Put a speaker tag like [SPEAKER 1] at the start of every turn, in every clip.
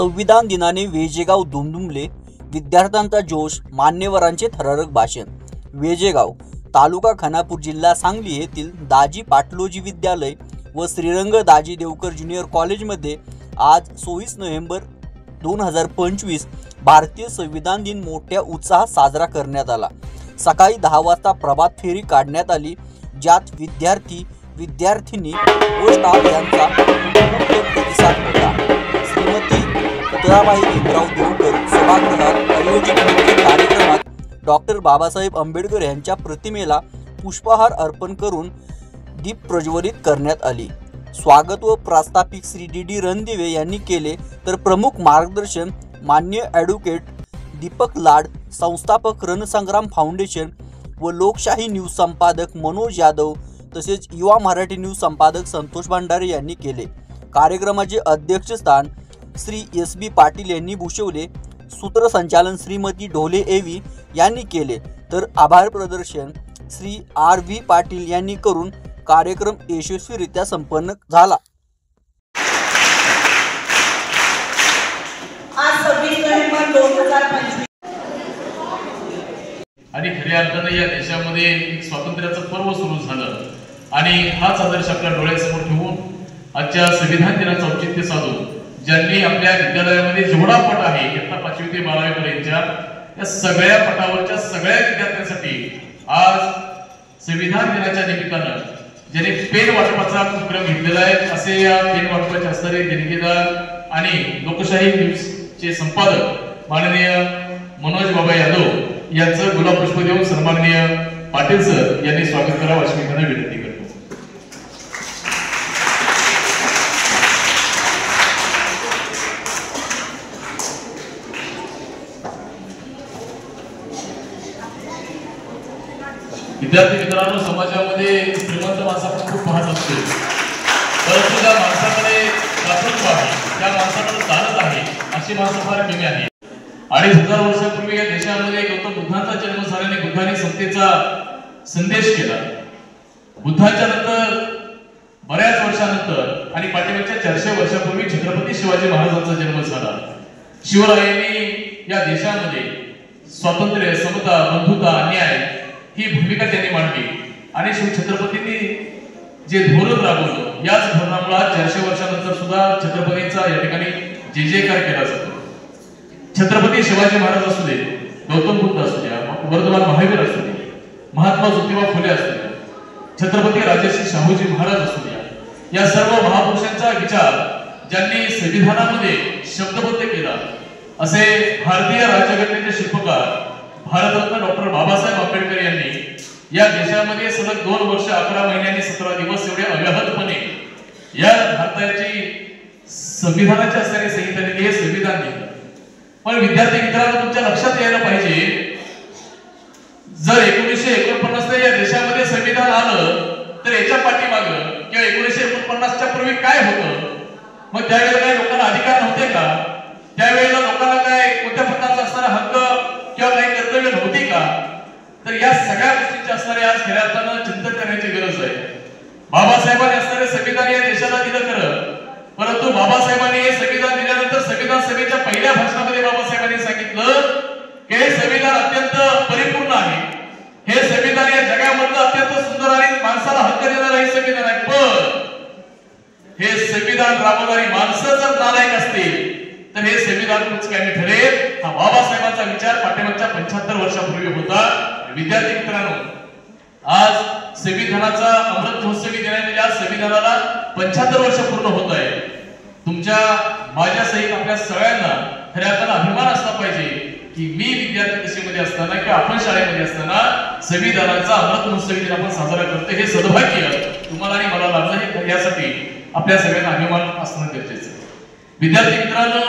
[SPEAKER 1] संविधान दिनाने वेजेगाव दुमदुमले, विद्यार्थ्यांचा जोश, मान्यवरांचे थरारक भाषण। वेजेगाव तालुका खानापूर, जिल्हा सांगली येथील दाजी पाटलोजी विद्यालय व श्रीरंग दाजी देवकर ज्युनियर कॉलेजमध्ये आज 24 नोव्हेंबर 2025 भारतीय संविधान दिन मोठ्या उत्साहात साजरा करण्यात आला। सकाळी 10 वाजता प्रभात फेरी काढण्यात आली, ज्यात विद्यार्थी, विद्यार्थिनी व स्टाफ यांचा प्रतिसाद होता। श्रीमती पुतळाबाई भीमराव देवकर सभागृहात आयोजित मुख्य कार्यक्रमात डॉक्टर बाबासाहेब आंबेडकर यांच्या प्रतिमेला पुष्पहार अर्पण करून दीप प्रज्वलित करण्यात आली। स्वागत व प्रास्ताविक श्री डी रणदिवे यांनी केले, तर प्रमुख मार्गदर्शन मान्य ॲडव्होकेट दीपक लाड, संस्थापक रणसंग्राम फाउंडेशन व लोकशाही न्यूज संपादक मनोज यादव तसेच युवा मराठी न्यूज संपादक संतोष भंडारे यांनी केले। कार्यक्रमाचे अध्यक्षस्थान श्री एस.बी. पाटील यांनी भूषवले। सूत्रसंचालन श्रीमती ढोले एवी यांनी केले, तर आभार प्रदर्शन श्री आर.व्ही. पाटील यांनी करून कार्यक्रम यशस्वीरित्या संपन्न झाला।
[SPEAKER 2] आज 26 नोव्हेंबर 2025
[SPEAKER 3] आणि खऱ्या अर्थाने या देशामध्ये एक स्वातंत्र्याचं पर्व सुरू झालं आणि हाच आदर्श आपल्या डोळ्यासमोर ठेवून आजच्या संविधान दिनाचं औचित्य साधून ज्यांनी आपल्या विद्यालयामध्ये जेवढा पट आहे इयत्ता 5वी ते 12वी पर्यंतच्या या सगळ्या पटावरच्या सगळ्या विद्यार्थ्यांसाठी आज संविधान दिनाच्या निमित्तानं ज्यांनी पेन वाटपाचा उपक्रम घेतलेला आहे, असे या पेन वाटपाचे असणारे देणगीदार आणि लोकशाही न्यूजचे संपादक माननीय मनोज बाबा यादव यांचं गुलाब पुष्प देऊन सन्माननीय पाटील सर यांनी स्वागत करावं अशी मी विनंती करतो। विद्यार्थी मित्रांनो, समाजामध्ये श्रीमंत माणसाकडे खूप महान असते, परंतु त्या माणसाकडे दातृत्व आहे, त्या माणसाकडे चालत आहे अशी माणसं फार कमी आहे। 2500 वर्षापूर्वी या देशामध्ये गौतम बुद्धांचा जन्म झाल्याने बुद्धाने समतेचा संदेश केला। बुद्धाच्या नंतर बऱ्याच वर्षानंतर आणि पाठीमागच्या 400 वर्षापूर्वी छत्रपती शिवाजी महाराजांचा जन्म झाला। शिवरायांनी या देशामध्ये स्वातंत्र्य, समता, बंधुता, न्याय ही भूमिका त्यांनी मांडली आणि शिवछत्रपतींनी जे धोरण राबवलं, याच धोरणामुळे 400 वर्षानंतर सुद्धा छत्रपतींचा या ठिकाणी जय जयकार केला जातो। छत्रपती शिवाजी महाराज असू दे, गौतम बुद्ध असू द्या, वर्धमान महावीर असू दे, महात्मा ज्योतिबा फुले असू द्या, छत्रपती राजर्षी शाहूजी महाराज असू द्या, या सर्व महापुरुषांचा विचार ज्यांनी संविधानामध्ये शब्दबद्ध केला, असे भारतीय राज्यघटनेचे शिल्पकार भारतरत्न डॉक्टर बाबासाहेब आंबेडकर यांनी या देशामध्ये सलग 2 वर्ष 11 महिन्यांनी 17 दिवस एवढे अव्याहतपणे या भारताची संविधानाच्या असणारी संहितेने हे संविधान लिहिलं। पण विद्यार्थी मित्रांनो, तुमच्या लक्षात यायला पाहिजे, जर 1949 या देशामध्ये संविधान आलं तर याच्या पाठीमागं किंवा 1949च्या पूर्वी काय होतं? मग त्यावेळेला काही लोकांना अधिकार नव्हते का? त्यावेळेला लोकांना काय कोणत्या प्रकारचा असणारा हक्क किंवा काही कर्तव्य नव्हती का? तर या सगळ्या गोष्टींची असणारे आज खऱ्या अर्थानं चिंतन करण्याची गरज आहे। बाबासाहेबांनी असणारे संविधान या देशाला दिलं खरं, परंतु बाबासाहेबांनी हे संविधान दिल्यानंतर संविधान सभेच्या पहिल्या भाषणामध्ये बाबासाहेबांनी सांगितलं की हे संविधान अत्यंत परिपूर्ण आहे, हे संविधान या जगामधलं अत्यंत सुंदर आणि माणसाला हक्क देणारं हे संविधान आहे, पण हे संविधान राबवणारी माणसं जर नालायक असतील तर हे संविधान कुचकामी ठरेल। हा बाबासाहेबांचा विचार पाठीमागच्या 75 वर्षापूर्वी होता। विद्यार्थी मित्रांनो, आज संविधानाचा अमृत महोत्सवी दिनानिमित्त या संविधानाला 75 वर्ष पूर्ण होत आहे। तुमच्या माझ्या सहित आपल्या सगळ्यांना खऱ्या अर्थानं अभिमान असला पाहिजे की मी विद्यार्थी दशेमध्ये असताना किंवा आपण शाळेमध्ये असताना संविधानाचा अमृत महोत्सवी दिन आपण साजरा करतो। हे सद्भाग्य तुम्हाला आणि मला लाभलं, हे यासाठी आपल्या सगळ्यांना अभिमान असणं गरजेचं आहे। विद्यार्थी मित्रांनो,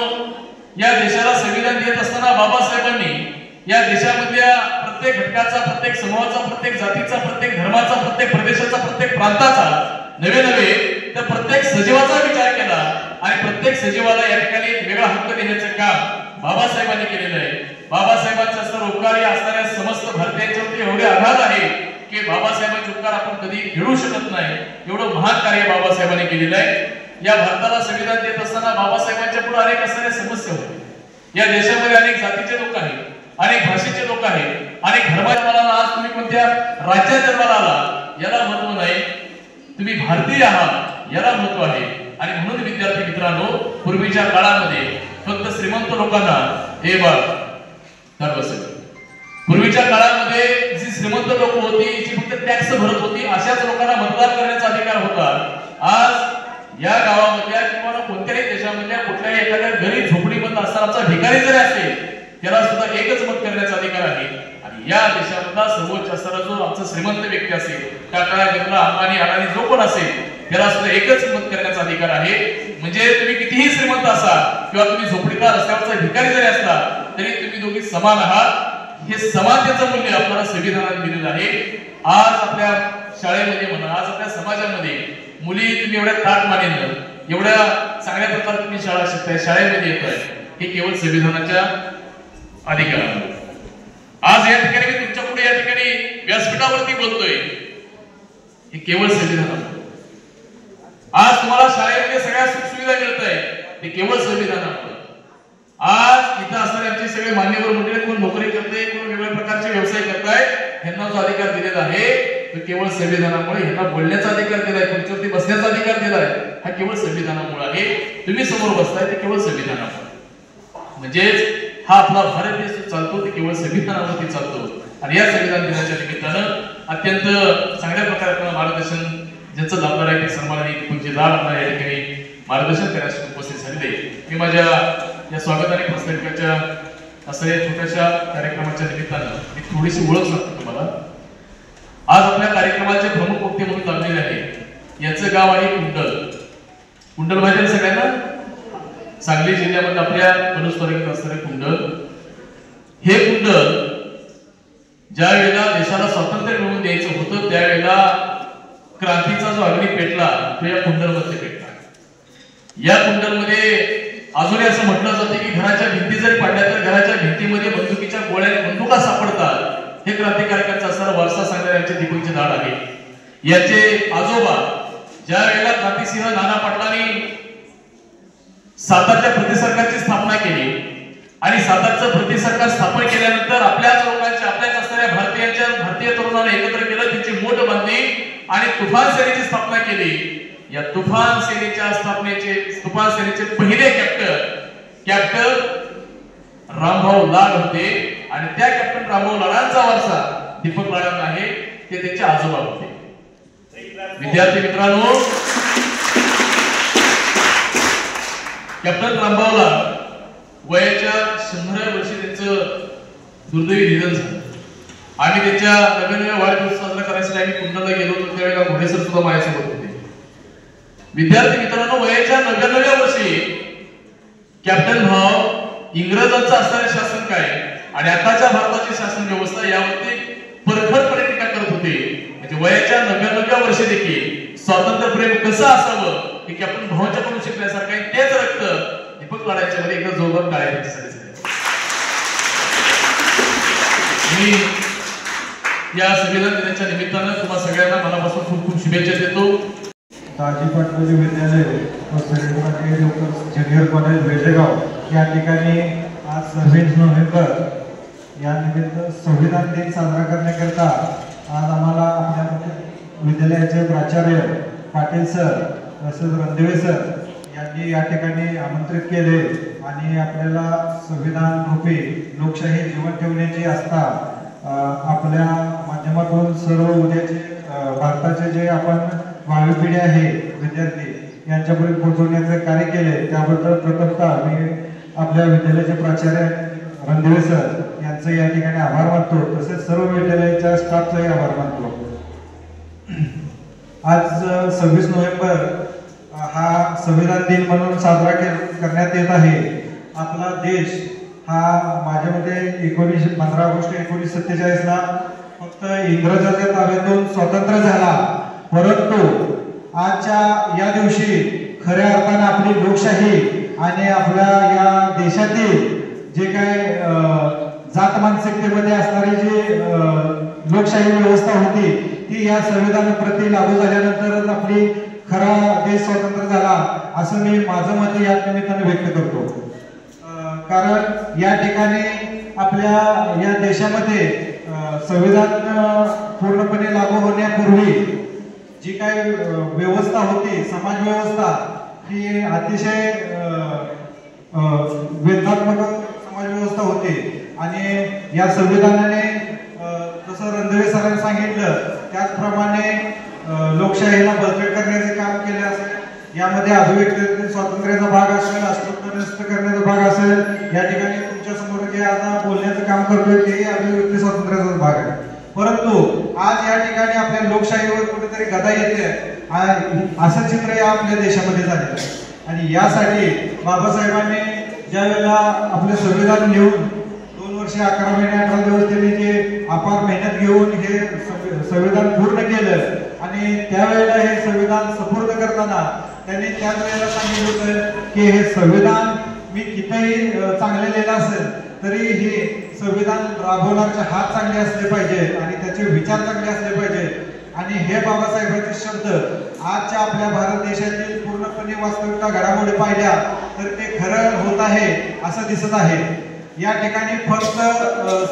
[SPEAKER 3] या देशाला संविधान देत असताना बाबासाहेबांनी या देशामधल्या प्रत्येक घटकाचा, प्रत्येक समूहाचा, प्रत्येक जातीचा, प्रत्येक धर्माचा, प्रत्येक प्रदेशाचा, प्रत्येक प्रांताचा, नवे तर प्रत्येक सजीवाचा विचार केला आणि प्रत्येक सजीवाला या ठिकाणी वेगळा हक्क देण्याचं काम बाबासाहेबांनी केलेलं आहे। बाबासाहेबांचा असणारा उपकार या असणाऱ्या समस्त भारतीयांच्यावरती एवढे आघात आहे की बाबासाहेबांचे उपकार आपण कधी फेडू शकत नाही, एवढं महान कार्य बाबासाहेबांनी केलेलं आहे। या भारताला संविधान देत असताना बाबासाहेबांच्या पुढे अनेक असणाऱ्या समस्या होत्या. या देशामध्ये अनेक जातीचे लोक आहेत, अनेक भाषेचे लोक आहेत, अनेक धर्माच्या जन्माला आला. आज तुम्ही कोणत्या राज्यात जन्माला आला याला महत्व नाही, तुम्ही भारतीय आहात याला महत्व आहे. आणि म्हणून विद्यार्थी मित्रांनो, पूर्वीच्या काळामध्ये फक्त श्रीमंत लोकांना हे बाळ पूर्वीच्या काळामध्ये जी श्रीमंत लोक होती, जी फक्त टॅक्स भरत होती, अशाच लोकांना मतदान करण्याचा अधिकार होता. आज या गावामधल्या किंवा कोणत्याही देशामधल्या कुठल्याही एखाद्या गरीब झोपडीमध्ये असणारा भिकारी जरी असेल त्याला सुद्धा एकच मत करण्याचा अधिकार आहे. आणि या देशामधला सर्वोच्च असणारा जो आमचा श्रीमंत व्यक्ती असेल, टाटा, बिर्ला, अंबानी, अडाणी जो कोण असेल त्याला सुद्धा एकच मत करण्याचा अधिकार आहे. म्हणजे तुम्ही कितीही श्रीमंत असा किंवा तुम्ही झोपडीतला रस्त्यावरचा भिकारी जरी असला तरी तुम्ही दोघी समान आहात. हे समानतेचं मूल्य आपल्याला संविधानाने दिलेलं आहे. आज आपल्या शाळेमध्ये म्हणा, आज आपल्या समाजामध्ये मुली तुम्ही एवढ्या ताट मानेनं एवढ्या चांगल्या प्रकारे तुम्ही शाळा शिकताय, शाळेमध्ये येताय, हे केवळ संविधानाच्या अधिकारामुळे. आज या ठिकाणी मी तुमच्या पुढे या ठिकाणी व्यासपीठावरती बोलतोय, हे केवळ संविधानामुळे. आज तुम्हाला शाळेमध्ये सगळ्या सुखसुविधा मिळत आहे, ते केवळ संविधानामुळे. आज इथं असणारे आमचे सगळे मान्यवर मंडळी, कोण नोकरी करते, कोण वेगवेगळ्या प्रकारचे व्यवसाय करताय, यांना जो अधिकार दिलेला आहे तो केवळ संविधानामुळे. यांना बोलण्याचा अधिकार दिलाय, खुर्चीवरती बसण्याचा अधिकार दिलाय, हा केवळ संविधानामुळे आहे. तुम्ही समोर बसताय ते केवळ संविधानामुळे. म्हणजेच हा आपला भारत देश चालतो ते केवळ संविधानावरती चालतो. आणि या संविधान दिनाच्या निमित्तानं अत्यंत चांगल्या प्रकारे आपल्याला मार्गदर्शन ज्यांचं जबाबदार आहे ते सन्माननीय तुमचे लाड आपल्याला या ठिकाणी मार्गदर्शन करण्यासाठी उपस्थित झालेले. मी माझ्या या स्वागत आणि प्रस्ताविकाच्या असं या छोट्याशा कार्यक्रमाच्या निमित्तानं मी थोडीशी ओळख सांगतो तुम्हाला. आज आपल्या कार्यक्रमाचे प्रमुख वक्ते म्हणून लाभलेले आहे. याचं गाव आहे कुंडल. कुंडल माहिती आहे सगळ्यांना? सांगली जिल्ह्यामध्ये आपल्या पलूस तालुक्यात असणारे कुंडल. हे कुंडल ज्या वेळेला देशाला स्वातंत्र्य मिळवून द्यायचं होतं त्यावेळेला क्रांतीचा जो अग्नी पेटला तो या कुंडलमध्ये पेटला. या कुंडलमध्ये अजूनही असं म्हटलं जातं की घराच्या भिंती जरी पडल्या तर घराच्या भिंतीमध्ये बंदुकीच्या गोळ्या बंदुका सापडतात. हे क्रांतिकारकांचा असणारा वारसा सांगणारे आमचे दीपकचे झाड आहे. याचे आजोबा ज्या वेळेला क्रांतिसिंह नाना पाटलांनी सातारच्या प्रति सरकारची स्थापना केली आणि सातारचं प्रति सरकार स्थापन केल्यानंतर आपल्याच लोकांच्या, आपल्याच असणाऱ्या भारतीय तरुणांना एकत्र केलं, त्यांची मोठ बांधली आणि तुफान सेनेची स्थापना केली. या तुफान सेनेचे पहिले कॅप्टन रामभाऊ लाड होते आणि त्या कॅप्टन रामभाऊ लाडांचा वारसा दीपक लाडांना आहे, ते त्यांचे आजोबा होते. विद्यार्थी मित्रांनो, कॅप्टन रामभाऊ लाड वयाच्या 100व्या वर्षी त्यांचं दुर्दैवी निधन झालं. आम्ही त्यांच्या नव्याण्णव्या वाढदिवस साजरा करायसाठी आम्ही कुंडलला गेलो होतो. त्यावेळेला घोडेसर सुद्धा माझ्यासोबत होते. विद्यार्थी मित्रांनो, वयाच्या 99व्या वर्षी कॅप्टन भाव इंग्रजांचं असणारे शासन काय आणि आताच्या भारताची शासन व्यवस्था यावरती परखडपणे टीका करत होते. म्हणजे वयाच्या 99व्या वर्षी देखील स्वातंत्र्य प्रेम कसं असावं हे कॅप्टन भावांच्याकडून शिकण्यासारखं आहे. तेच रक्त दीपक लाडांच्या मध्ये एकदा जोरदार टाळ्या त्यांच्यासाठी. मी या संविधान दिनाच्या निमित्तानं तुम्हा सगळ्यांना मनापासून खूप खूप शुभेच्छा देतो.
[SPEAKER 4] दाजी पाटलोजी विद्यालय व ज्युनियर कॉलेज वेजेगाव या ठिकाणी आज 26 नोव्हेंबर या निमित्त संविधान दिन साजरा करण्याकरता आज आम्हाला आपल्या विद्यालयाचे प्राचार्य पाटील सर तसेच रणदिवे सर यांनी या ठिकाणी आमंत्रित केले आणि आपल्याला संविधान रूपी लोकशाही जीवन ठेवण्याची आस्था आपल्या माध्यमातून सर्व उद्याचे भारताचे जे आपण भावी पिढी आहे विद्यार्थी यांच्यापर्यंत पोहोचवण्याचे कार्य केले त्याबद्दल प्रथमतः मी आपल्या विद्यालयाचे प्राचार्य रणदिवे सर यांचे या ठिकाणी आभार मानतो. तसेच सर्व विद्यालयाच्या स्टाफचाही आभार मानतो. आज 26 नोव्हेंबर हा संविधान दिन म्हणून साजरा करण्यात येत आहे. आपला देश हा माझ्या मते 15 ऑगस्ट 1947 ला फक्त इंग्रजांच्या ताब्यातून स्वतंत्र झाला. परंतु आजच्या या दिवशी खऱ्या अर्थाने आपली लोकशाही आणि आपल्या या देशातील जे काय जात मानसिकतेमध्ये असणारी जी लोकशाही व्यवस्था होती ती या संविधानाप्रती लागू झाल्यानंतरच आपली खरा देश स्वतंत्र झाला असं मी माझं मत या निमित्ताने व्यक्त करतो. कारण या ठिकाणी आपल्या या देशामध्ये संविधान पूर्णपणे लागू होण्यापूर्वी जी काही व्यवस्था होती, समाज व्यवस्था, ही अतिशय वेदनात्मक समाज व्यवस्था होती. आणि या संविधानाने जसं रणदिवे सरांनी सांगितलं त्याचप्रमाणे लोकशाहीला बळकट करण्याचे काम केले असेल. यामध्ये अभिव्यक्ती स्वातंत्र्याचा भाग असेल, अस्पृश्य नष्ट करण्याचा भाग असेल. या ठिकाणी तुमच्या समोर जे आता बोलण्याचं काम करतोय तेही अभिव्यक्ती स्वातंत्र्याचा भाग आहे. परंतु आज या ठिकाणी आपल्या लोकशाहीवर कुठेतरी गदा येते असं चित्र या आपल्या देशामध्ये झालेलं आहे. आणि यासाठी बाबासाहेबांनी ज्या वेळेला आपले संविधान लिहून 2 वर्ष 11 महिने 18 दिवस त्यांनी जे अपार मेहनत घेऊन हे संविधान पूर्ण केलं आणि त्यावेळेला हे संविधान सुपूर्द करताना त्यांनी त्याच वेळेला सांगितलं होतं की हे संविधान मी कितीही चांगले लिहिलं असेल तरी हे संविधान राबवणारे हात चांगले असले पाहिजे आणि त्याचे विचार चांगले असले पाहिजे. आणि हे बाबासाहेबांचे शब्द आजच्या आपल्या भारत देशातील पूर्णपणे वास्तविकता घडामोडी पाहिल्या तर ते खरं होत आहे असं दिसत आहे. या ठिकाणी फक्त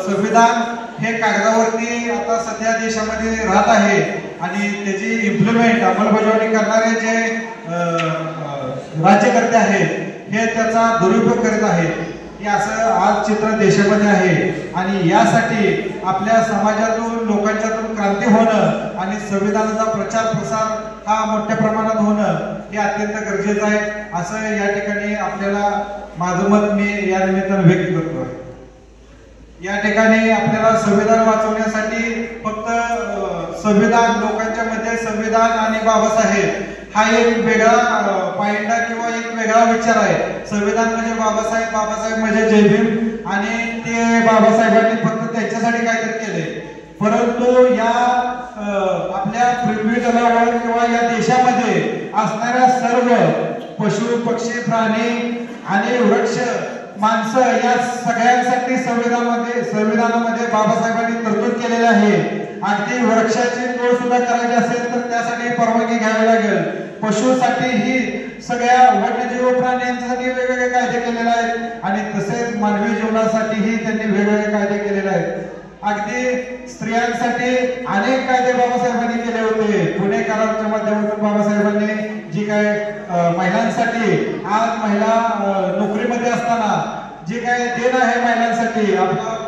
[SPEAKER 4] संविधान हे कागदावरती आता सध्या देशामध्ये राहत आहे आणि त्याची इम्प्लिमेंट अंमलबजावणी करणारे जे राज्यकर्ते आहेत हे त्याचा दुरुपयोग करत आहेत. हे असं आज चित्र देशामध्ये आहे. आणि यासाठी आपल्या समाजातून लोकांच्यातून क्रांती होणं आणि संविधानाचा प्रचार प्रसार हा मोठ्या प्रमाणात होणं हे अत्यंत गरजेचं आहे असं या ठिकाणी आपल्याला माझं मत मी या निमित्तानं व्यक्त करतो. या ठिकाणी आपल्याला संविधान वाचवण्यासाठी फक्त संविधान लोकांच्या मध्ये संविधान आणि बाबासाहेब हा एक वेगळा पायंडा किंवा एक वेगळा विचार आहे. संविधान म्हणजे बाबासाहेब, बाबासाहेब म्हणजे जय भीम आणि ते बाबासाहेबांनी फक्त त्यांच्यासाठी काहीतरी केले. परंतु या आपल्या पृथ्वी तलावर किंवा या देशामध्ये असणाऱ्या सर्व पशु पक्षी प्राणी आणि वृक्ष माणसं या सगळ्यांसाठी संविधानामध्ये बाबासाहेबांनी तरतूद केलेली आहे. अगदी वृक्षाची तोड सुद्धा करायची असेल तर त्यासाठी परवानगी घ्यावी लागेल. पशुसाठी ही सगळ्या वन्यजीव प्राण्यांसाठी वेगवेगळे कायदे केलेले आहेत आणि तसेच मानवी जीवनासाठीही त्यांनी वेगवेगळे कायदे केलेले आहेत. अगदी स्त्रियांसाठी अनेक कायदे बाबासाहेबांनी केले होते. पुणे कराराच्या माध्यमातून बाबासाहेबांनी जी काय महिलांसाठी आज महिला नोकरीमध्ये असताना जे काय देण आहे महिलांसाठी, आपला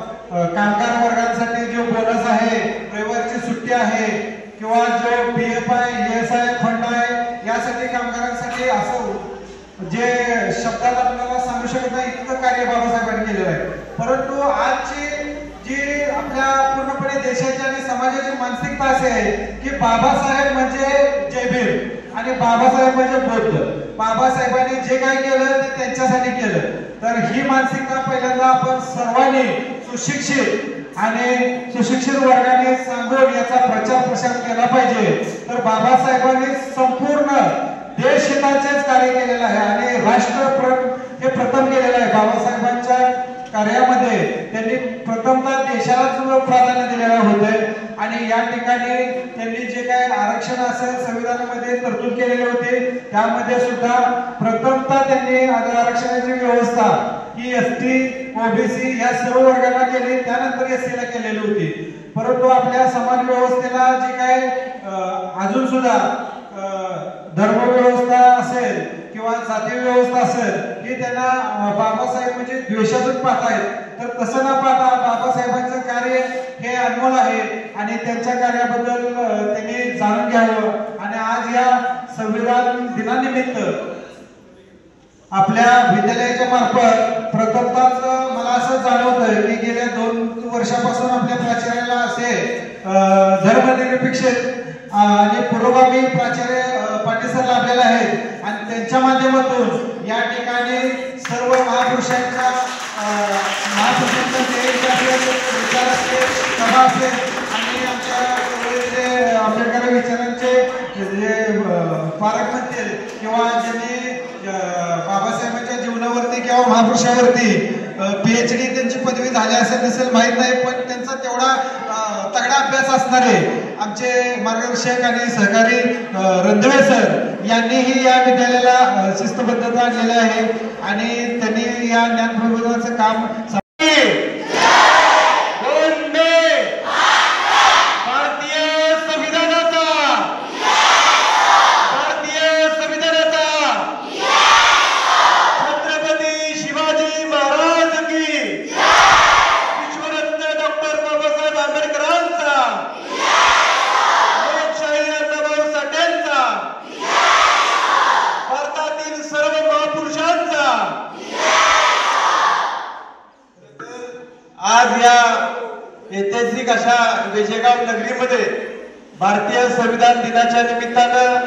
[SPEAKER 4] कामगार वर्गांसाठी जो बोनस आहे, रविवारची सुट्टी आहे किंवा जो PF आहे, ESI फंड आहे, यासाठी कामगारांसाठी असं जे शब्दात आपल्याला सांगू शकत नाही इतकं कार्य बाबासाहेबांनी केलेलं आहे. परंतु आजची जी आपल्या पूर्णपणे देशाची आणि समाजाची मानसिकता अशी आहे की बाबासाहेब म्हणजे जय भीम आणि बाबासाहेब म्हणजे बुद्ध. बाबासाहेबांनी जे काय केलं ते त्यांच्यासाठी केलं. तर ही मानसिकता पहिल्यांदा आपण सर्वांनी सुशिक्षित आणि सुशिक्षित वर्गाने सांगून याचा प्रचार प्रसार केला पाहिजे. तर बाबासाहेबांनी संपूर्ण देशहिताचेच कार्य केलेलं आहे आणि राष्ट्र हे प्रथम केलेलं आहे. बाबासाहेबांच्या कार्यामध्ये त्यांनी प्रथमतः देशालाच प्राधान्य दिलेलं होतं आणि या ठिकाणी त्यांनी जे काय आरक्षण असेल संविधानामध्ये तरतूद केलेले होते त्यामध्ये सुद्धा प्रथमतः त्यांनी आरक्षणाची व्यवस्था ही ST, OBC या सर्व वर्गांना केली, त्यानंतर SC ला केलेली होती. परंतु आपल्या समाज व्यवस्थेला जे काय अजून सुद्धा धर्म व्यवस्था असेल किंवा जाती व्यवस्था असेल ही त्यांना बाबासाहेब म्हणजे द्वेषातून पाहतायत. तर तसं न पाहता बाबासाहेबांचं कार्य हे अनमोल आहे आणि त्यांच्या कार्याबद्दल त्यांनी जाणून घ्यावं. आणि आज या संविधान दिनानिमित्त आपल्या विद्यालयाच्या मार्फत प्रथमतःच मला असं जाणवतंय की गेल्या 2 वर्षापासून आपल्या प्राचार्याला असे धर्मनिरपेक्षित आणि पुरोगामी प्राचार्य पाटील सर लाभलेले आहेत आणि त्यांच्या माध्यमातून या ठिकाणी सर्व महापुरुषांच्या विचार असेल, सभा असेल आणि आमच्या आंबेडकर विचारांचे जे पारक म्हणतील किंवा ज्यांनी बाबासाहेबांच्या जीवनावरती किंवा महापुरुषावरती PhD त्यांची पदवी झाली असेल नसेल माहीत नाही, पण त्यांचा तेवढा तगडा अभ्यास असणारे आमचे मार्गदर्शक आणि सहकारी रणदिवे सर यांनीही या विद्यालयाला शिस्तबद्धता आणलेली आहे आणि त्यांनी या ज्ञान प्रबोधनाचं काम आज या ऐतिहासिक अशा वेजेगाव नगरीमध्ये भारतीय संविधान दिनाच्या निमित्तानं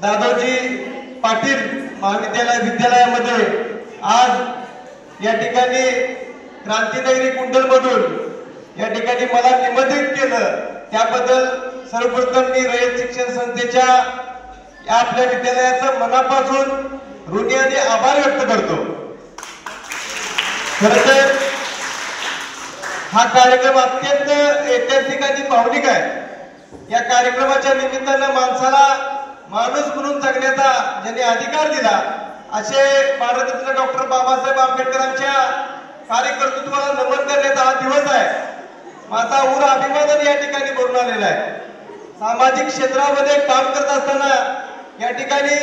[SPEAKER 4] दादोजी पाटील विद्यालयामध्ये आज या ठिकाणी क्रांतीनगरी कुंडलमधून या ठिकाणी मला निमंत्रित केलं, त्याबद्दल सर्वप्रथम मी रयत शिक्षण संस्थेच्या या आपल्या विद्यालयाचं मनापासून ऋणी आणि आभार व्यक्त करतो। खरं तर हा कार्यक्रम अत्यंत ऐतिहासिक आणि भावनिक आहे। या कार्यक्रमाच्या निमित्तानं माणसाला माणूस म्हणून जगण्याचा ज्यांनी अधिकार दिला असे भारतरत्न डॉक्टर बाबासाहेब आंबेडकरांच्या कार्यकर्तृत्वाला नमन करण्याचा हा दिवस आहे। माझा ऊर अभिमानाने या ठिकाणी भरून आलेला आहे। सामाजिक क्षेत्रामध्ये काम करत असताना या ठिकाणी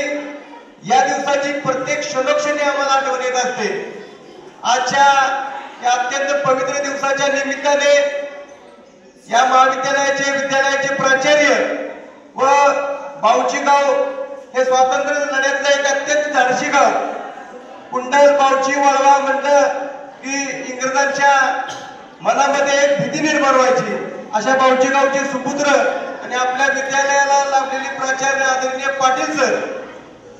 [SPEAKER 4] या दिवसाची प्रत्येक क्षणोक्षणी आम्हाला आठवण येत असते। आजच्या या अत्यंत पवित्र दिवसाच्या निमित्ताने या महाविद्यालयाचे विद्यालयाचे प्राचार्य व बावची गाव हे स्वातंत्र्य लढ्यातलं एक अत्यंत धाडसी गाव, कुंडल बावची वळवा म्हणलं की इंग्रजांच्या मनामध्ये एक भीती निर्माण व्हायची। अशा बावची गावचे सुपुत्र आणि आपल्या विद्यालयाला लाभलेले प्राचार्य आदरणीय पाटील सर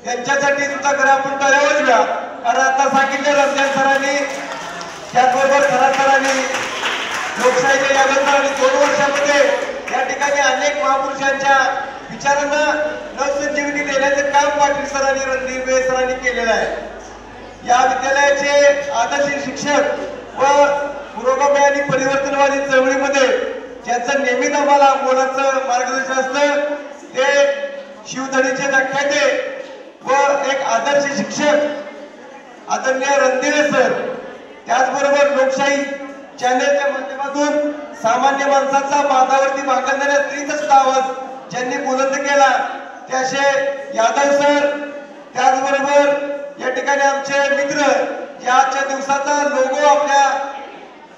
[SPEAKER 4] यांच्यासाठी सुद्धा खरं आपण करावंच घ्या, कारण आता सांगितलं रमजान सरांनी त्याचबरोबर खरा सरांनी लोकशाहीच्या यादीत आणि 2 वर्षामध्ये या ठिकाणी अनेक महापुरुषांच्या विचारांना नवसंजीवनी देण्याचं काम पाटील सरांनी रणदिवे सरांनी केलेलं आहे। या विद्यालयाचे आदर्श शिक्षक व पुरोगामी आणि परिवर्तनवादी चळवळीमध्ये ज्यांचं नेहमीच आम्हाला मोलाचं मार्गदर्शन असतं ते शिवधणीचे व्याख्याते व एक आदर्श शिक्षक आदरणीय रणदिवे सर, त्याचबरोबर लोकशाही चॅनेलच्या माध्यमातून सामान्य माणसाचा बांधावरती भांगरणाऱ्या स्त्रीचा आवाज ज्यांनी बुलंद केला ते असे यादव सर, त्याचबरोबर या ठिकाणी आमचे मित्र जे आजच्या दिवसाचा लोगो आपल्या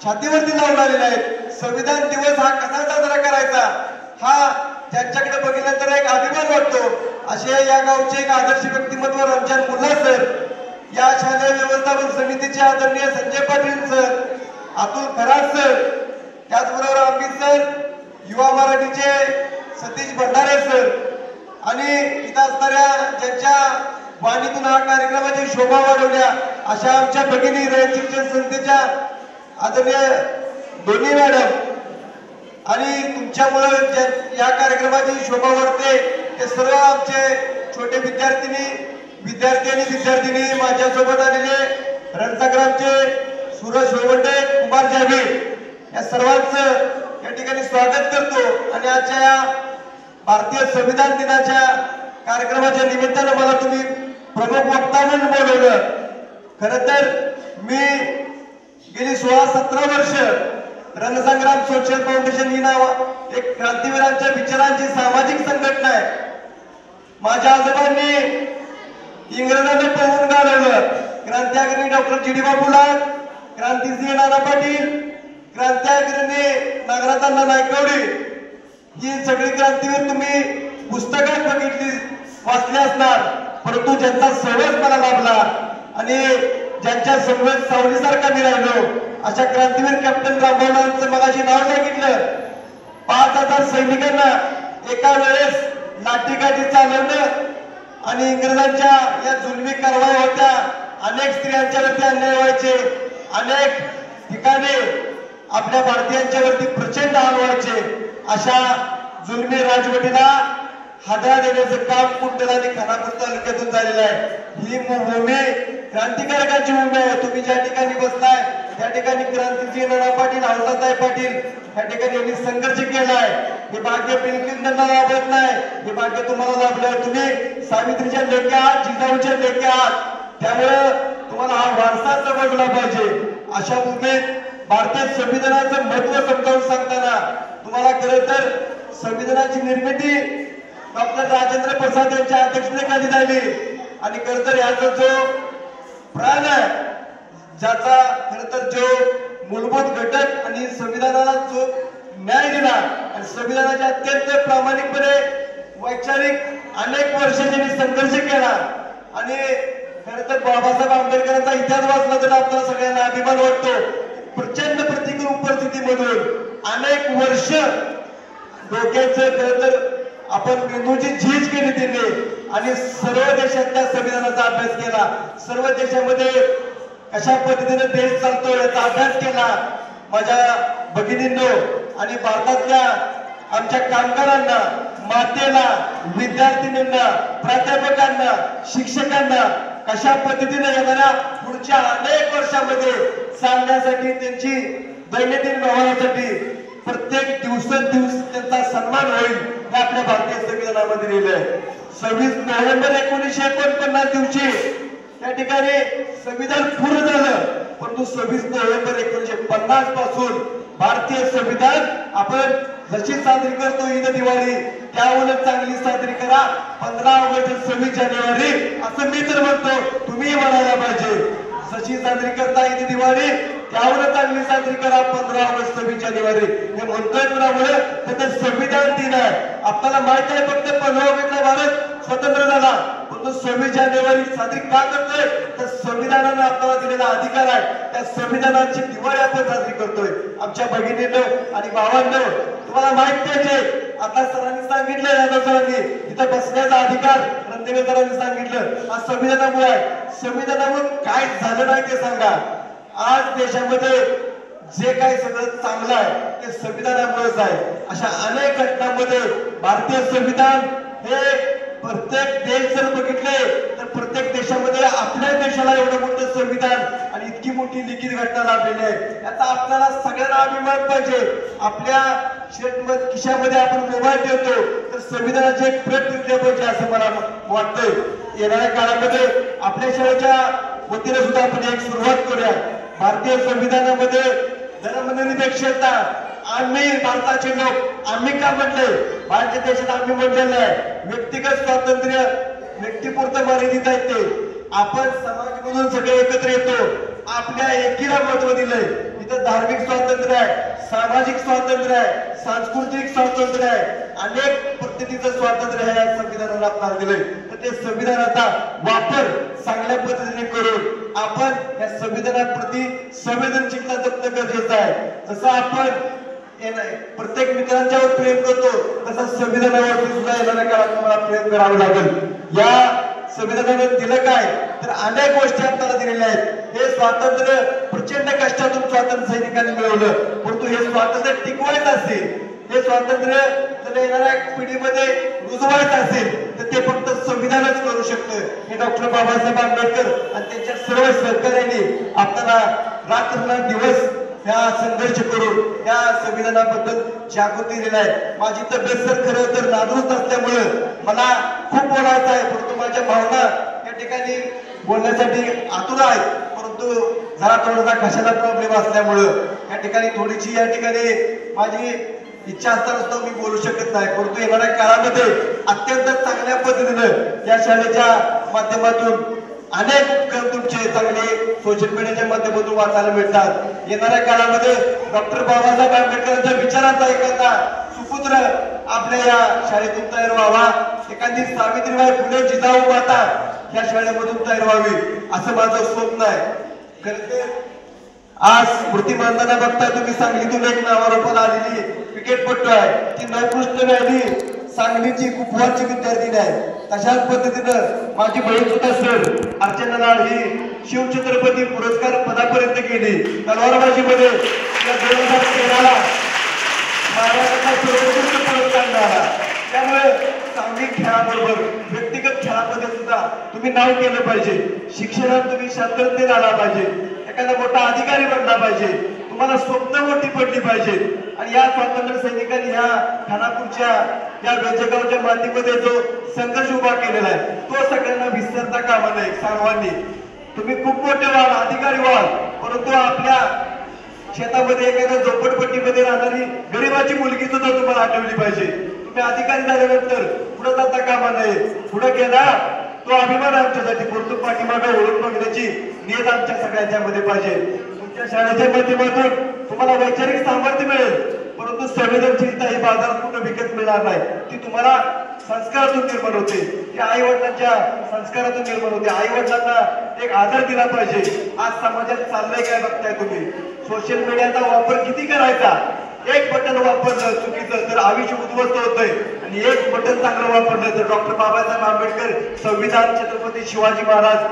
[SPEAKER 4] छातीवरती लावून आलेला आहे। संविधान दिवस हा कसा साजरा करायचा हा त्यांच्याकडे बघितल्यानंतर एक अभिमान वाटतो। असे या गावचे एक आदर्श व्यक्तिमत्व रमजान मुल्ला सर, या शालेय व्यवस्थापन समितीचे आदरणीय संजय पाटील सर, अतुल खरात सर, त्याचबरोबर अमित सर, युवा मराठीचे सतीश भंडारे सर आणि इथं असणाऱ्या ज्यांच्या वाणीतून हा कार्यक्रमाची शोभा वाढवल्या अशा आमच्या भगिनी रयत शिक्षण संस्थेच्या आदरणीय दोन्ही मॅडम आणि तुमच्यामुळे या कार्यक्रमाची शोभा वाढते ते सर्व आमचे छोटे विद्यार्थी आणि विद्यार्थिनी माझ्यासोबत आलेले रणसंग्रामचे सूरज सोवंडे, कुमार जावीर या सर्वांचं या ठिकाणी स्वागत करतो। आणि आजच्या या भारतीय संविधान दिनाच्या कार्यक्रमाच्या निमित्तानं मला तुम्ही प्रमुख वक्ता म्हणून बोलवलं। खरं तर मी गेली 16-17 वर्ष रणसंग्राम सोशल फाउंडेशन ही नाव एक क्रांतीवीरांच्या विचारांची सामाजिक संघटना आहे। माझ्या आजोबांनी इंग्रजांना पळवून घालवलं, क्रांतिअग्रणी डॉक्टर जी.डी. फुलार, क्रांतिसिंह नाना पाटील, क्रांतिअग्रणी नागराजांना नायकवडी ही सगळी क्रांतीवीर तुम्ही पुस्तकात बघितली वाचले असणार, परंतु ज्यांचा सहवास मला लाभला आणि ज्यांच्या समवेत सावलीसारखा मी राहिलो अशा क्रांतीवीर कॅप्टन रामभाऊंचं मगाशी नाव सांगितलं। 5000 सैनिकांना एका वेळेस लाठीकाठी चालवणं आणि इंग्रजांच्या या जुलमी कारवाया होत्या, अनेक स्त्रियांच्यावरती अन्याय व्हायचे, अनेक ठिकाणी आपल्या भारतीयांच्यावरती प्रचंड हाल व्हायचे। अशा जुलमी राजवटीला हादरा देण्याचं काम कुंडल आणि खानापूर तालुक्यातून झालेलं आहे। ही भूमी क्रांतिकारकांची भूमी आहे। तुम्ही ज्या ठिकाणी बसता ठिकाणी क्रांतीसिंह नाना पाटील, हौसाताई पाटील या ठिकाणी यांनी संघर्ष केलाय. हे भाग्य बिलकुल त्यांना लाभत नाही. हे भाग्य तुम्हाला लाभलंय. तुम्ही सावित्रीच्या लेकी आहात, जिजाऊच्या लेकी आहात. त्यामुळे तुम्हाला हा वारसा समजला पाहिजे. अशा भूमीत भारतीय संविधानाचं महत्व समजावून सांगताना तुम्हाला खरं तर संविधानाची निर्मिती डॉक्टर राजेंद्र प्रसाद यांच्या अध्यक्षतेखाली झाली आणि खरं तर याचा जो प्राण आहे, ज्याचा खरं तर जो मूलभूत घटक आणि संविधानाला जो न्याय दिला आणि संविधानाच्या अत्यंत प्रामाणिकपणे वैचारिक अनेक वर्ष त्यांनी संघर्ष केला आणि खरं तर बाबासाहेब आंबेडकरांचा इतिहास वाचला तर आपल्याला सगळ्यांना अभिमान वाटतो. प्रचंड प्रतिकूल परिस्थितीमधून अनेक वर्ष डोक्याचं खरं तर आपण मेंदूची झीज केली त्यांनी आणि सर्व देशातल्या संविधानाचा अभ्यास केला. सर्व देशामध्ये कशा पद्धतीने देश चालतो याचा अभ्यास केला. माझ्या भगिनींनो आणि भारतातल्या आमच्या कामगारांना, मातेला, विद्यार्थिनींना, प्राध्यापकांना, शिक्षकांना कशा पद्धतीने येणाऱ्या पुढच्या अनेक वर्षामध्ये सांगण्यासाठी, त्यांची दैनंदिन व्यवहारासाठी प्रत्येक दिवसेंदिवस त्यांचा सन्मान होईल हे आपल्या भारतीय संविधानामध्ये लिहिलंय. 26 नोव्हेंबर 1949 दिवशी त्या ठिकाणी संविधान पूर्ण झालं. परंतु 26 नोव्हेंबर 1950 पासून भारतीय संविधान आपण जशी साजरी करतो ईद दिवाळी, त्याहून चांगली साजरी करा 15 ऑगस्ट 26 जानेवारी असं मी तर म्हणतो. तुम्ही म्हणायला पाहिजे. जशी साजरी करता ईद दिवाळी त्याहून चांगली साजरी करा 15 ऑगस्ट 26 जानेवारी. हे म्हणतोय कुणामुळे? त्याचं संविधान दिन आहे. आपल्याला माहिती आहे फक्त 15 ऑगस्टला भारत स्वतंत्र झाला, परंतु 26 जानेवारी साजरी का करतोय? तर संविधानाने आपल्याला दिलेला अधिकार आहे. त्या संविधानाची दिवाळी आपण साजरी करतोय. आमच्या भगिनींनो आणि भावांनो, तुम्हाला माहित पाहिजे, आता सरांनी सांगितलं, यादव सरांनी, इथं बसण्याचा अधिकार रणदेवे सरांनी सांगितलं हा संविधानामुळे आहे. संविधानामुळे काय झालं नाही ते सांगा. आज देशामध्ये जे काही सगळं चांगलं आहे ते संविधानामुळेच आहे. अशा अनेक घटनांमध्ये भारतीय संविधान हे प्रत्येक देश जर बघितले तर प्रत्येक देशामध्ये आपल्या देशाला एवढं मोठं संविधान आणि इतकी मोठी लिखित घटना लाभलेली आहे. याचा आपल्याला सगळ्यांना अभिमान पाहिजे. आपल्या खिशामध्ये आपण मोबाईल ठेवतो तर संविधानाची एक प्रत ठेवली पाहिजे असं मला वाटतंय. येणाऱ्या काळामध्ये आपल्या शाळेच्या वतीने सुद्धा आपण एक सुरुवात करूया. भारतीय संविधानामध्ये धर्मनिरपेक्षता, आम्ही भारताचे लोक, आम्ही का म्हटले? भारतीय देशात आम्ही म्हटलेलं आहे व्यक्तिगत स्वातंत्र्य व्यक्तिपुरतं मर्यादित आहे. ते आपण समाजामधून सगळे एकत्र येतो, आपल्या एकीला महत्व दिलंय. इथं धार्मिक स्वातंत्र्य आहे, सामाजिक स्वातंत्र्य आहे, सांस्कृतिक स्वातंत्र्य आहे, अनेक पद्धतीचं स्वातंत्र्य आहे या संविधानाला आपल्याला दिलंय. तर ते संविधानाचा वापर चांगल्या पद्धतीने करून आपण या संविधानाप्रती संवेदनशीलता जपणं गरजेचं आहे. जसं आपण प्रत्येक मित्रांच्यावर प्रेम करतो तसं संविधानावरती सुद्धा येणाऱ्या काळात मला प्रेम करावं लागेल. या संविधानाने दिलं काय तर अनेक गोष्टी आपल्याला दिलेल्या आहेत. हे स्वातंत्र्य प्रचंड कष्टातून स्वातंत्र्य सैनिकांनी मिळवलं, परंतु हे स्वातंत्र्य टिकवायचं असेल, हे स्वातंत्र्य जर येणाऱ्या पिढीमध्ये रुजवायचं असेल तर ते फक्त संविधानच करू शकतं. हे डॉक्टर बाबासाहेब आंबेडकर आणि त्यांच्या सर्व सहकार्यांनी आपल्याला रात्रदिवस या संघर्ष करून या संविधानाबद्दल जागृती दिली आहे. माझी तब्येत सर खरं तर नादुरुस्त असल्यामुळे मला खूप बोलायचं आहे, परंतु माझ्या भावना या ठिकाणी बोलण्यासाठी आतुर आहेत, परंतु जरा थोडासा कशाला प्रॉब्लेम असल्यामुळं या ठिकाणी थोडीशी या ठिकाणी माझी इच्छा असताना सुद्धा मी बोलू शकत नाही. परंतु येणाऱ्या काळामध्ये अत्यंत चांगल्या पद्धतीनं या शाळेच्या माध्यमातून अनेक उपक्रम तुमचे चांगले सोशल मीडियाच्या माध्यमातून वाचायला मिळतात. येणाऱ्या काळामध्ये डॉक्टर बाबासाहेब आंबेडकरांच्या विचारांचा एखादा सुपुत्र आपल्या या शाळेतून तयार व्हावा, एखादी सावित्रीबाई फुले जिजाऊ माता या शाळेमधून तयार व्हावी असं माझं स्वप्न आहे. खरं तर आज स्मृती मानधना बघता तुम्ही सांगलीतून एक नावारूपाला आलेली क्रिकेटपटू आहे, ती नवकृष्ण व्याधी सांगलीची कुपवाची विद्यार्थिनी आहे. तशाच पद्धतीनं माझी बहीण सुद्धा सर अर्चना लाड ही शिवछत्रपती पुरस्कार पदापर्यंत गेली. तलवारबाजीमध्ये 2013ला महाराष्ट्राचा सर्वोत्कृष्ट पुरस्कार मिळाला. त्यामुळे सांघिक खेळाबरोबर व्यक्तिगत खेळामध्ये सुद्धा तुम्ही नाव केलं पाहिजे. शिक्षणात तुम्ही शास्त्रज्ञ झाला पाहिजे, एखादा मोठा अधिकारी बनला
[SPEAKER 5] झाला पाहिजे, तुम्हाला स्वप्न मोठी पडली पाहिजेत. आणि या स्वातंत्र्य सैनिकांनी ह्या खानापूरच्या या वेजेगावच्या मातीमध्ये जो संघर्ष उभा केलेला आहे तो सगळ्यांना विसरता कामा नये. सर्वांनी तुम्ही खूप मोठे व्हाल, अधिकारी व्हाल, परंतु आपल्या शेतामध्ये एखाद्या झोपडपट्टीमध्ये राहणारी गरीबाची मुलगी सुद्धा तुम्हाला आठवली पाहिजे. तुम्ही अधिकारी झाल्यानंतर पुढे जाता कामा नये. पुढे गेला तो अभिमान आमच्यासाठी, परंतु पाठीमागे ओळख बघण्याची नियत आमच्या सगळ्यांच्या मध्ये पाहिजे. तुमच्या शाळेच्या माध्यमातून तुम्हाला वैचारिक सामर्थ्य मिळेल, परंतु संवेदनशीलता ही बाजारात कुठं विकत मिळणार नाही. ती तुम्हाला संस्कारातून निर्माण होते, ती आई वडिलांच्या संस्कारातून निर्माण होते. आई वडिलांना एक आदर दिला पाहिजे. आज समाजात चाललंय काय बघताय तुम्ही, सोशल मीडियाचा वापर किती करायचा. एक बटन वापरलं चुकीचं तर आयुष्य उद्ध्वस्त होतंय, आणि एक बटन चांगलं वापरलं तर डॉक्टर बाबासाहेब आंबेडकर, संविधान, छत्रपती शिवाजी महाराज,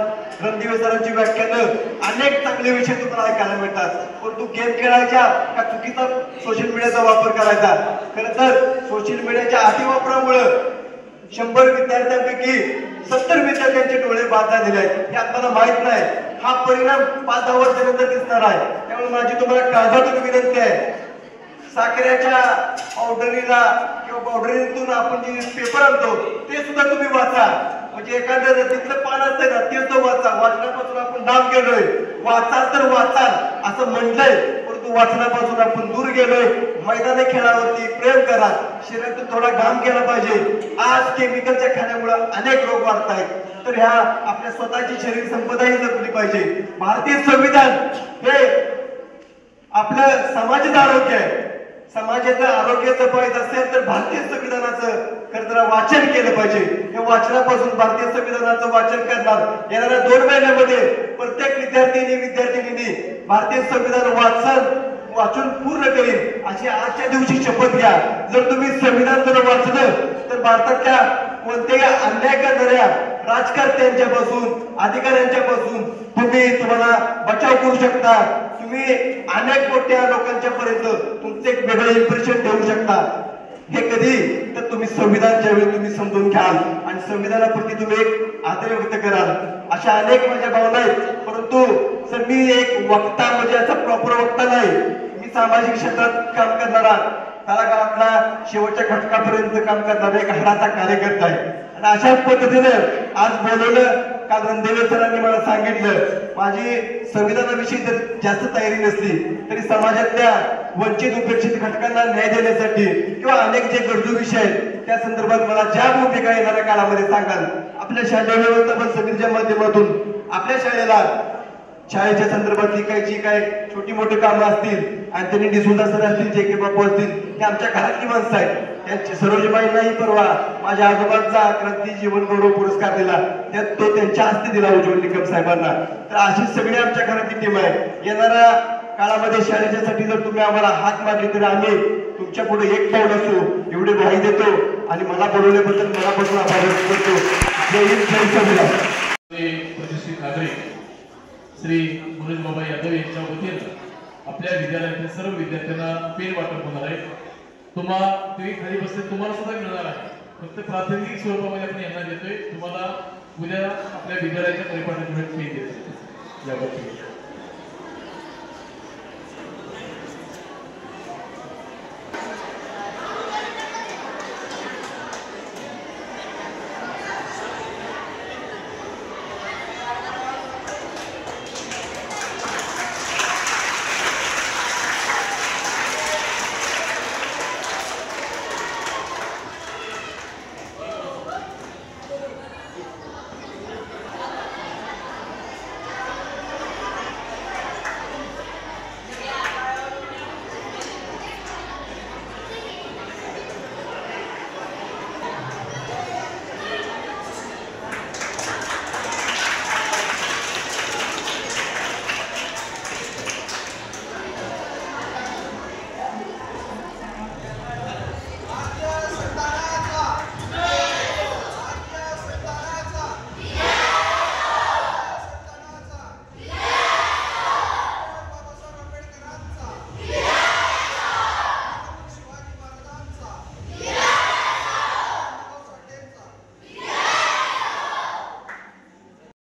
[SPEAKER 5] रणदिवे सरांची व्याख्यानं, अनेक चांगले विषय तुम्हाला ऐकायला मिळतात. परंतु गेम खेळायच्या का चुकीचा सोशल मीडियाचा वापर करायचा. खरं तर सोशल मीडियाच्या अतिवापरामुळं 100 विद्यार्थ्यांपैकी 70 विद्यार्थ्यांचे डोळे बाद झालेले आहेत. हे आपल्याला माहित नाही. हा परिणाम 5-10 वर्षानंतर दिसणार आहे. त्यामुळे माझी तुम्हाला काळजातून विनंती आहे, साखरेच्या पावडरीला किंवा पावडरीतून आपण जे पेपर आणतो ते सुद्धा तुम्ही वाचा. म्हणजे एखाद्या तिथलं पान असतं ना ते तो वाचा. वाचनापासून आपण लांब गेलोय. वाचाल तर वाचाल असं म्हणलंय, परंतु वाचनापासून आपण दूर गेलोय. मैदानी खेळावरती प्रेम करा, शरीरातून थोडा घाम केला पाहिजे. आज केमिकलच्या खाण्यामुळे अनेक रोग वाढत आहेत, तर ह्या आपल्या स्वतःची शरीर संपदाही जपली पाहिजे. भारतीय संविधान हे आपलं समाजाचं आरोग्य आहे. समाजाचं आरोग्य जपायचं असेल तर भारतीय संविधानाचं खरं तर वाचन केलं पाहिजे. या वाचनापासून भारतीय संविधानाचं वाचन करणार येणाऱ्या 2 महिन्यामध्ये प्रत्येक विद्यार्थिनींनी भारतीय संविधान वाचून पूर्ण करीन अशी आजच्या दिवशी शपथ घ्या. जर तुम्ही संविधान जर वाचलं तर भारतातल्या कोणत्याही अन्याय करणाऱ्या राजकारत्यांच्यापासून, अधिकाऱ्यांच्यापासून तुम्हाला बचाव करू शकता. तुम्ही अनेक मोठ्या लोकांच्या पर्यंत तुमचे एक वेगळे इम्प्रेशन ठेवू शकता. हे कधी तर तुम्ही संविधानच्या वेळी तुम्ही समजून घ्याल आणि संविधानाप्रती तुम्ही एक आदर व्यक्त कराल. अशा अनेक माझ्या भावना आहेत. परंतु सर मी एक वक्ता म्हणजे असा प्रॉपर वक्ता नाही. मी सामाजिक क्षेत्रात काम करणारा, तळागाळातला शेवटच्या घटकापर्यंत काम करणारा एक हाडाचा कार्यकर्ता आहे. आणि अशाच पद्धतीनं आज बोलवलं. काल रणदेवे सरांनी मला सांगितलं, माझी संविधानाविषयी जर जास्त तयारी नसली तरी समाजातल्या वंचित उपेक्षित घटकांना न्याय देण्यासाठी किंवा अनेक जे गरजू विषय आहेत त्या संदर्भात मला ज्या भूमिका येणाऱ्या काळामध्ये सांगाल. आपल्या शालेय व्यवस्थापन समितीच्या माध्यमातून आपल्या शाळेच्या संदर्भातली काही काय छोटी मोठी कामं असतील, अँथनी डिसोजा सर असतील, जे के बापू असतील, हे आमच्या घरातली माणसं आहेत. त्यांची सरोजबाईंनाही परवा माझ्या आजोबांचा क्रांती जीवन गौरव पुरस्कार दिला, त्यात तो त्यांच्या हस्ते दिला उज्ज्वल निकम साहेबांना. तर अशी सगळी आमच्या घरातली टीम आहे. येणाऱ्या काळामध्ये शाळेच्यासाठी जर तुम्ही आम्हाला हात मारली तर आम्ही तुमच्या पुढे एक पाऊल असू एवढी ग्वाही देतो. आणि मला बोलवल्याबद्दल मनापासून आभार व्यक्त करतो. जय हिंद, जय संविधान.
[SPEAKER 3] प्रतिष्ठित नागरिक श्री मनोज बाबा यादव यांच्या वतीनं आपल्या विद्यालयातील सर्व विद्यार्थ्यांना पेन वाटप होणार आहे. तुम्ही खाली बसले तुम्हाला सुद्धा मिळणार आहे. फक्त प्रातिनिधिक स्वरूपामध्ये आपण यांना देतोय. तुम्हाला उद्या आपल्या विद्यालयाच्या परिपाठाची पेन देतो.